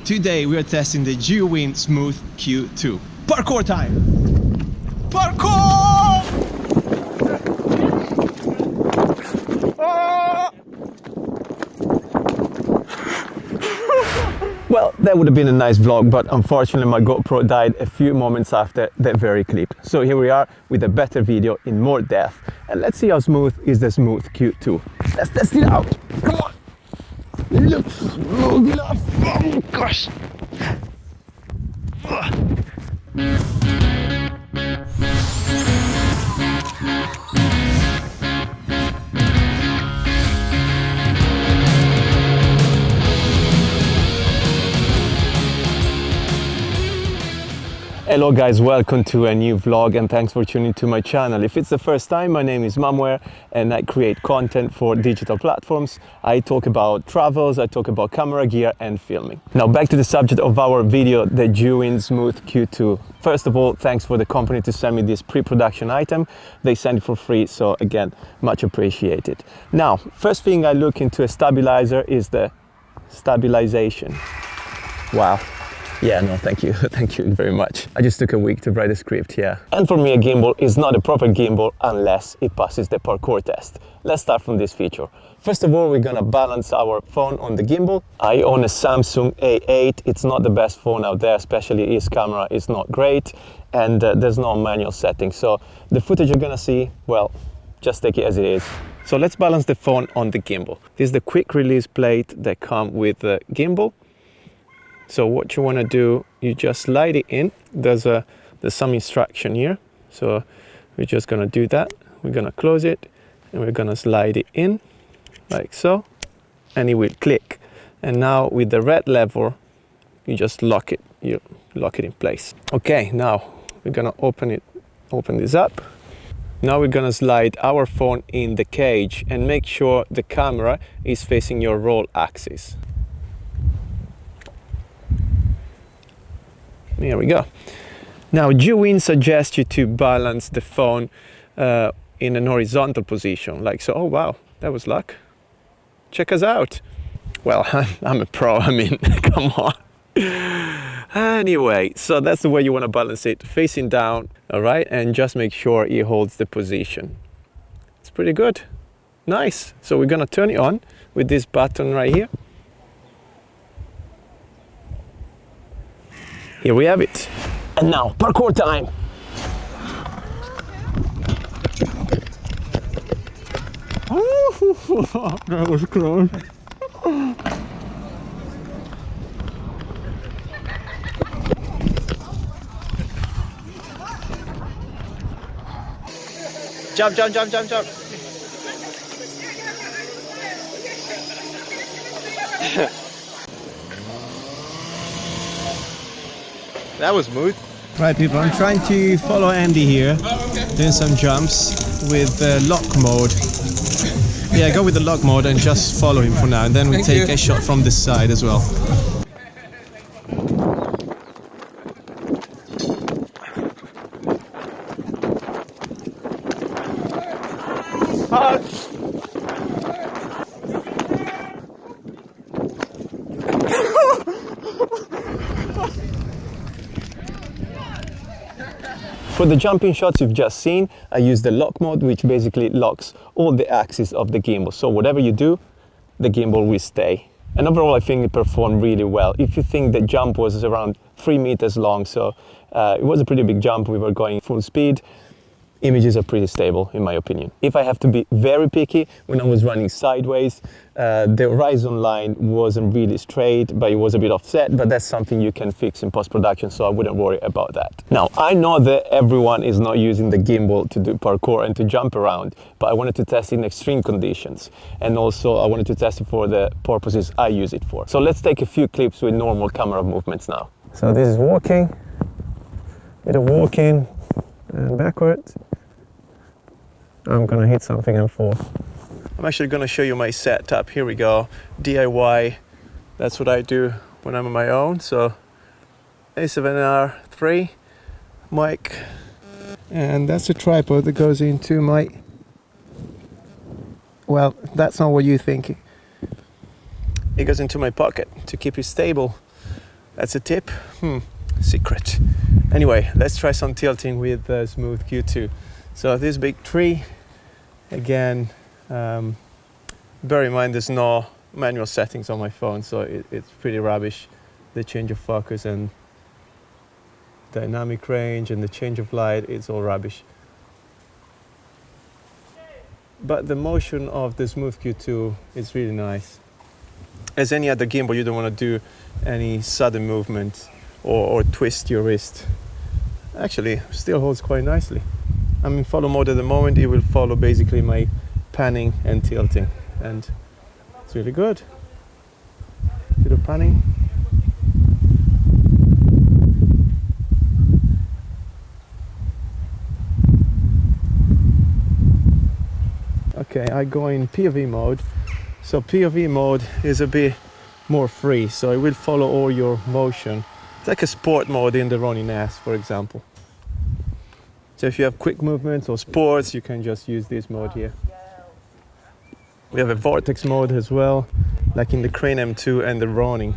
Today we are testing the Zhiyun Smooth Q2. Parkour time! Parkour! Well, that would have been a nice vlog, but unfortunately my GoPro died a few moments after that very clip. So here we are with a better video in more depth. And let's see how smooth is the Smooth Q2. Let's test it out. Come on. Looks smooth enough. Oh gosh. Hello guys, welcome to a new vlog and thanks for tuning to my channel. If it's the first time, my name is Mamware and I create content for digital platforms. I talk about travels, I talk about camera gear and filming. Now back to the subject of our video, the Zhiyun Smooth Q2. First of all, thanks for the company to send me this pre-production item. They sent it for free, so again, much appreciated. Now, first thing I look into a stabilizer is the stabilization. Wow. Yeah, no, thank you. Thank you very much. I just took a week to write a script, yeah. And for me, a gimbal is not a proper gimbal unless it passes the parkour test. Let's start from this feature. First of all, we're gonna balance our phone on the gimbal. I own a Samsung A8. It's not the best phone out there, especially its camera is not great. And there's no manual setting. So the footage you're gonna see, well, just take it as it is. So let's balance the phone on the gimbal. This is the quick release plate that comes with the gimbal. So what you want to do, you just slide it in. There's some instruction here. So we're just going to do that. We're going to close it and we're going to slide it in like so. And it will click. And now with the red lever, you just lock it. You lock it in place. Okay, now we're going to open this up. Now we're going to slide our phone in the cage and make sure the camera is facing your roll axis. Here we go. Now Zhiyun suggests you to balance the phone in an horizontal position, like so. Oh wow, that was luck. Check us out. Well, I'm a pro, I mean, come on. Anyway, so that's the way you want to balance it, facing down, all right? And just make sure it holds the position. It's pretty good. Nice. So we're gonna turn it on with this button right here. Here we have it. And now, parkour time. That was close. Jump, jump, jump, jump, jump. That was smooth. Right people, I'm trying to follow Andy here, doing some jumps with lock mode. Yeah, go with the lock mode and just follow him for now, and then we take a shot from this side as well. For the jumping shots you've just seen, I use the lock mode, which basically locks all the axes of the gimbal. So whatever you do, the gimbal will stay. And overall, I think it performed really well. If you think the jump was around 3 meters long, so it was a pretty big jump, we were going full speed. Images are pretty stable, in my opinion. If I have to be very picky, when I was running sideways, the horizon line wasn't really straight, but it was a bit offset, but that's something you can fix in post-production, so I wouldn't worry about that. Now, I know that everyone is not using the gimbal to do parkour and to jump around, but I wanted to test it in extreme conditions. And also, I wanted to test it for the purposes I use it for. So let's take a few clips with normal camera movements now. So this is walking, bit of walking, and backwards. I'm gonna hit something and fall. I'm actually gonna show you my setup. Here we go, DIY. That's what I do when I'm on my own. So A7R3 mic, and that's a tripod that goes into my, well, that's not what you're thinking. It goes into my pocket to keep it stable That's a tip. Secret. Anyway, let's try some tilting with the Smooth Q2. So this big tree, again, bear in mind there's no manual settings on my phone, so it's pretty rubbish. The change of focus and dynamic range and the change of light, it's all rubbish. But the motion of the Smooth Q2 is really nice. As any other gimbal, you don't want to do any sudden movement or twist your wrist. Actually, still holds quite nicely. I'm in follow mode at the moment. It will follow basically my panning and tilting, and it's really good. Bit of panning. Okay, I go in POV mode. So POV mode is a bit more free, so it will follow all your motion. It's like a sport mode in the Ronin S, for example. So if you have quick movements or sports, you can just use this mode here. We have a vortex mode as well, like in the Crane M2 and the Ronin.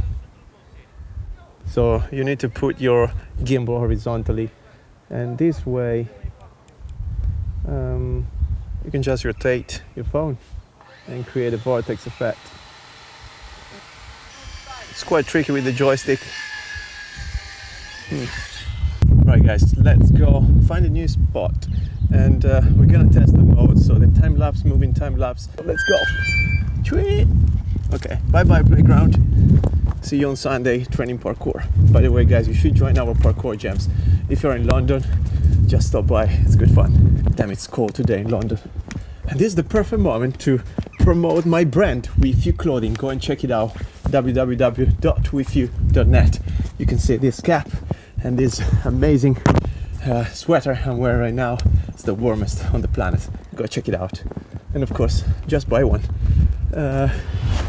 So you need to put your gimbal horizontally, and this way you can just rotate your phone and create a vortex effect. It's quite tricky with the joystick. Right guys, let's go find a new spot, and we're gonna test the mode. So the time lapse, moving time lapse. Let's go. Tweet. Okay, bye bye playground. See you on Sunday training parkour. By the way guys, you should join our parkour jams. If you're in London, just stop by, it's good fun. Damn, it's cold today in London. And this is the perfect moment to promote my brand, WEFEW Clothing. Go and check it out, www.wefew.net. You can see this cap and this amazing sweater I'm wearing right now. It's the warmest on the planet. Go check it out. And of course, just buy one.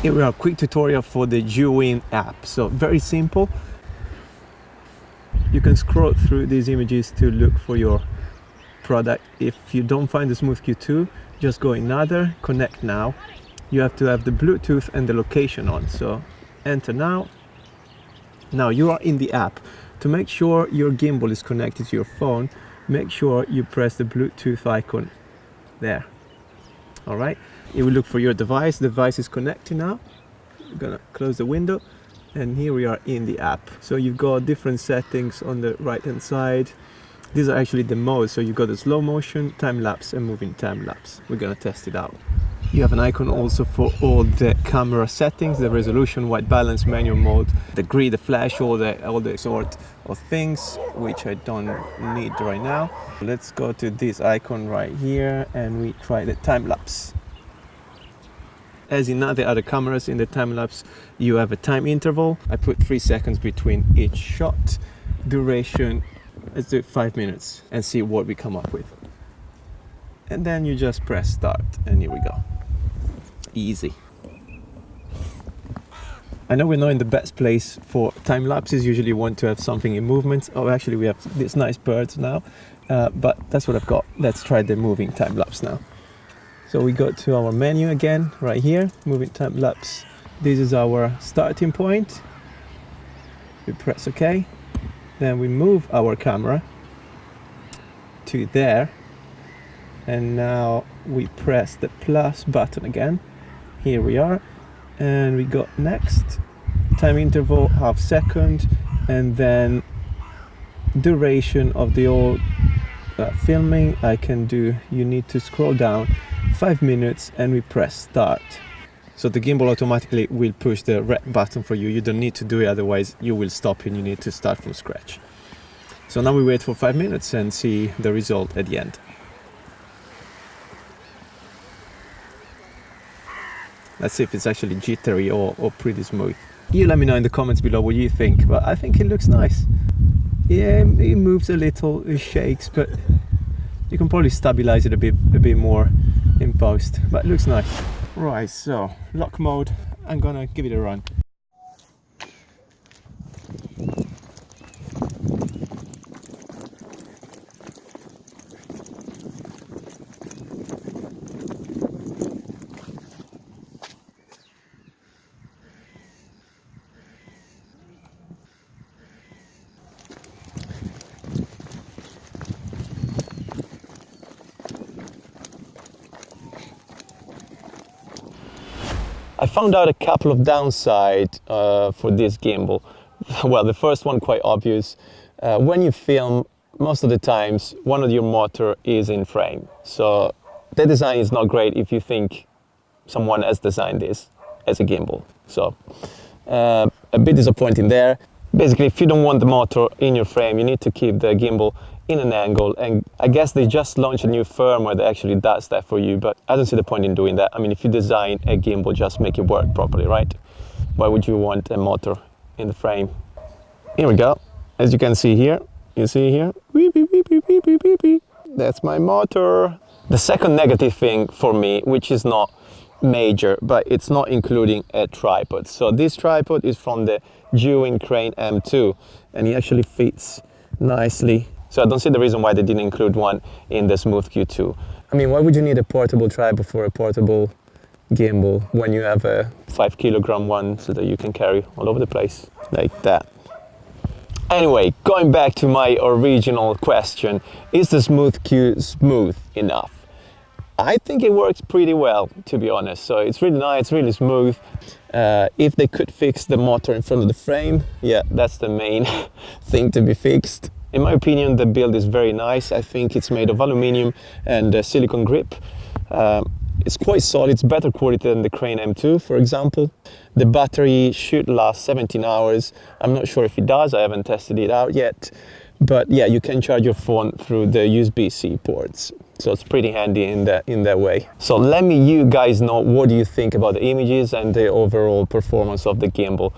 Here we are, quick tutorial for the Zhiyun app. So very simple. You can scroll through these images to look for your product. If you don't find the Smooth Q2, just go in Other, Connect Now. You have to have the Bluetooth and the location on. So enter now. Now you are in the app. To make sure your gimbal is connected to your phone, make sure you press the Bluetooth icon there. All right, it will look for your device. The device is connected now. I'm gonna close the window, and here we are in the app. So you've got different settings on the right hand side. These are actually the modes. So you've got the slow motion, time lapse, and moving time lapse. We're gonna test it out. You have an icon also for all the camera settings, the resolution, white balance, manual mode, the grid, the flash, all the sort of things, which I don't need right now. Let's go to this icon right here and we try the time lapse. As in other cameras, in the time lapse, you have a time interval. I put 3 seconds between each shot. Duration, let's do it 5 minutes and see what we come up with. And then you just press start, and here we go. Easy. I know we're not in the best place for time lapses. Usually you want to have something in movement. Oh, actually we have these nice birds now, but that's what I've got. Let's try the moving time lapse now. So we go to our menu again, right here, moving time lapse. This is our starting point. We press OK. Then we move our camera to there. And now we press the plus button again. Here we are. And we got next. Time interval, ½ second. And then duration of the old filming. I can do, you need to scroll down 5 minutes and we press start. So the gimbal automatically will push the red button for you. You don't need to do it, otherwise you will stop and you need to start from scratch. So now we wait for 5 minutes and see the result at the end. Let's see if it's actually jittery or pretty smooth. You let me know in the comments below what you think, but I think it looks nice. Yeah, it moves a little, it shakes, but you can probably stabilize it a bit more in post, but it looks nice. Right, so lock mode, I'm gonna give it a run. I found out a couple of downsides for this gimbal. Well, the first one quite obvious. When you film, most of the times one of your motor is in frame. So the design is not great if you think someone has designed this as a gimbal. So a bit disappointing there. Basically, if you don't want the motor in your frame, you need to keep the gimbal in an angle, and I guess they just launched a new firmware that actually does that for you, but I don't see the point in doing that. I mean, if you design a gimbal, just make it work properly, right? Why would you want a motor in the frame? Here we go. As you can see here, you see here, beep, beep, beep, beep, beep, beep, beep, beep. That's my motor. The second negative thing for me, which is not major, but it's not including a tripod. So this tripod is from the Zhiyun Crane M2, and it actually fits nicely. So I don't see the reason why they didn't include one in the Smooth Q2. I mean, why would you need a portable tripod for a portable gimbal when you have a 5 kilogram one so that you can carry all over the place like that? Anyway, going back to my original question, is the Smooth Q smooth enough? I think it works pretty well, to be honest. So it's really nice, really smooth. If they could fix the motor in front of the frame, yeah, that's the main thing to be fixed. In my opinion, the build is very nice. I think it's made of aluminium and silicone grip. It's quite solid. It's better quality than the Crane M2, for example. The battery should last 17 hours. I'm not sure if it does. I haven't tested it out yet. But yeah, you can charge your phone through the USB-C ports. So it's pretty handy in that way. So let me you guys know, what do you think about the images and the overall performance of the gimbal.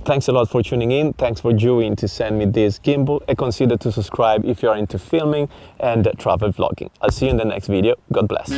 Thanks a lot for tuning in. Thanks for Zhiyun to send me this gimbal, and consider to subscribe if you are into filming and travel vlogging. I'll see you in the next video. God bless.